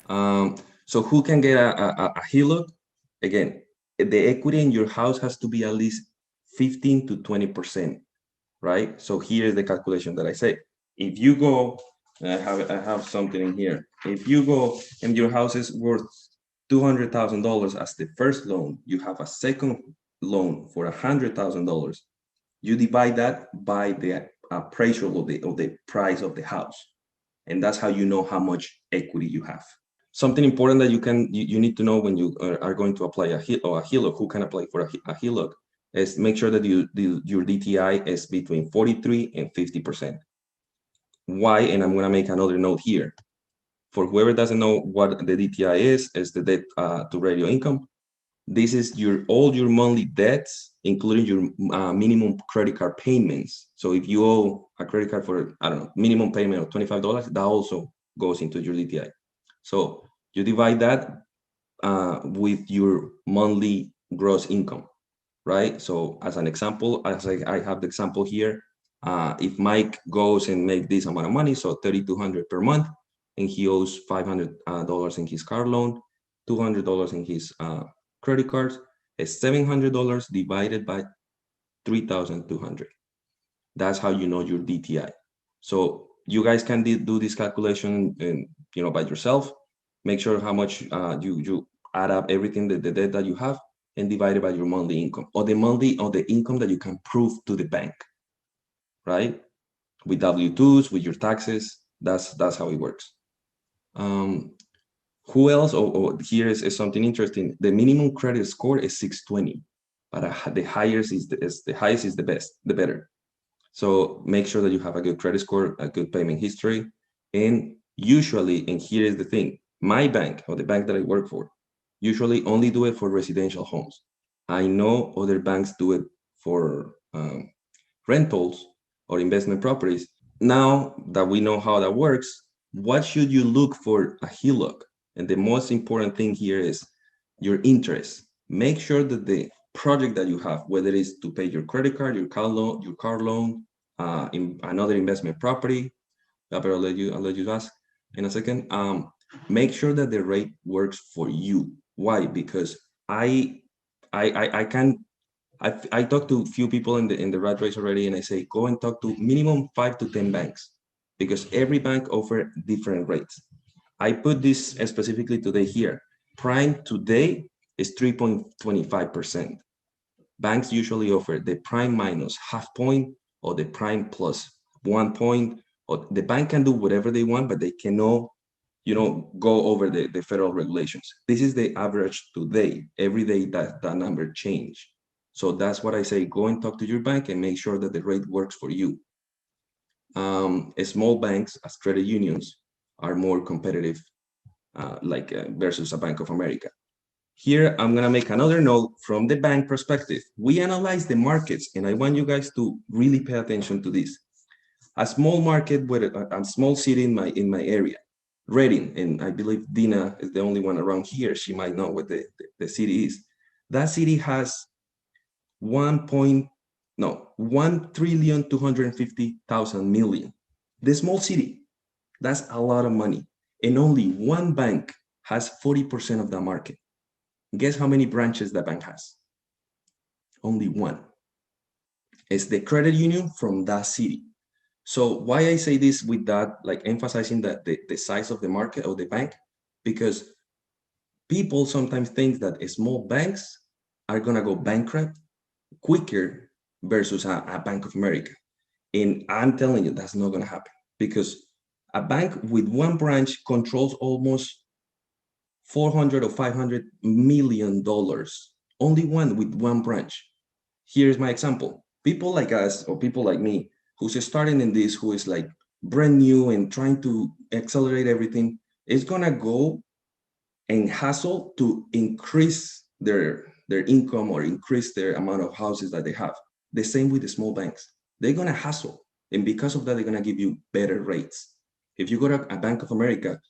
So who can get a HELOC? Again, the equity in your house has to be at least 15 to 20%, right? So here's the calculation that I say. If you go, I have something in here. If you go and your house is worth $200,000 as the first loan, you have a second loan for $100,000. You divide that by the appraisal of the price of the house, and that's how you know how much equity you have. Something important that you need to know when you are going to apply a HELOC, who can apply for a HELOC, is make sure that your DTI is between 43 and 50%. Why? And I'm going to make another note here. For whoever doesn't know what the DTI is the debt to radio income. This is all your monthly debts, including your minimum credit card payments. So if you owe a credit card for, I don't know, minimum payment of $25, that also goes into your DTI. So you divide that with your monthly gross income, right? So as an example, as I have the example here, if Mike goes and make this amount of money, so $3,200 per month, and he owes $500 in his car loan, $200 in his credit cards, is $700 divided by 3,200. That's how you know your DTI. So you guys can do this calculation, and by yourself. Make sure how much you add up everything, the debt that you have, and divide it by your monthly income, or the income that you can prove to the bank, right? With W-2s, with your taxes. That's how it works. Who else? Here is something interesting. The minimum credit score is 620, but the highest is the best, the better. So make sure that you have a good credit score, a good payment history, and usually, and here is the thing, my bank, or the bank that I work for, usually only do it for residential homes. I know other banks do it for rentals or investment properties. Now that we know how that works, what should you look for a HELOC? And the most important thing here is your interest. Make sure that the project that you have, whether it's to pay your credit card, your car loan, in another investment property, but I'll let you ask in a second. Make sure that the rate works for you. Why? Because I can I talked to a few people in the rat race already, and I say go and talk to minimum 5 to 10 banks, because every bank offer different rates. I put this specifically today here. Prime today is 3.25%. Banks usually offer the prime minus half point, or the prime plus 1 point, or the bank can do whatever they want, but they cannot, go over the federal regulations. This is the average today. Every day that number change. So that's what I say, go and talk to your bank and make sure that the rate works for you. Small banks as credit unions are more competitive, versus a Bank of America. Here, I'm going to make another note from the bank perspective. We analyze the markets, and I want you guys to really pay attention to this. A small market with a small city in my area, Reading, and I believe Dina is the only one around here. She might know what the city is. That city has 1,250,000,000,000. The small city, that's a lot of money. And only one bank has 40% of the market. Guess how many branches that bank has? Only one. It's the credit union from that city. So why I say this with that, like emphasizing that the size of the market or the bank, because people sometimes think that small banks are gonna go bankrupt quicker versus a Bank of America. And I'm telling you, that's not gonna happen, because a bank with one branch controls almost 400 or $500 million. Only one with one branch. Here's my example. People like us, or people like me, who's starting in this, who is like brand new and trying to accelerate everything, is gonna go and hustle to increase their income, or increase their amount of houses that they have. The same with the small banks. They're gonna hustle, and because of that, they're gonna give you better rates. If you go to a Bank of America,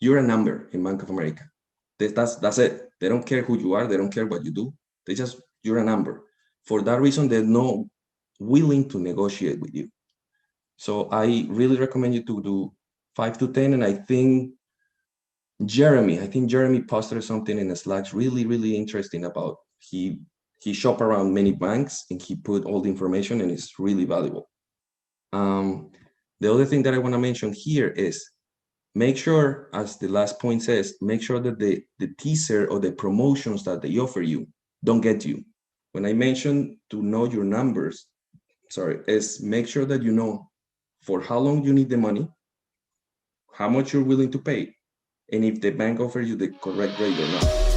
you're a number in Bank of America. That's it. They don't care who you are. They don't care what you do. You're a number. For that reason, they're not willing to negotiate with you. So I really recommend you to do 5 to 10. And I think Jeremy, I think Jeremy posted something in the Slack really, really interesting about he shop around many banks and he put all the information and it's really valuable. The other thing that I want to mention here is make sure, as the last point says, make sure that the teaser or the promotions that they offer you don't get you. When I mentioned to know your numbers, sorry, is make sure that you know for how long you need the money, how much you're willing to pay, and if the bank offers you the correct rate or not.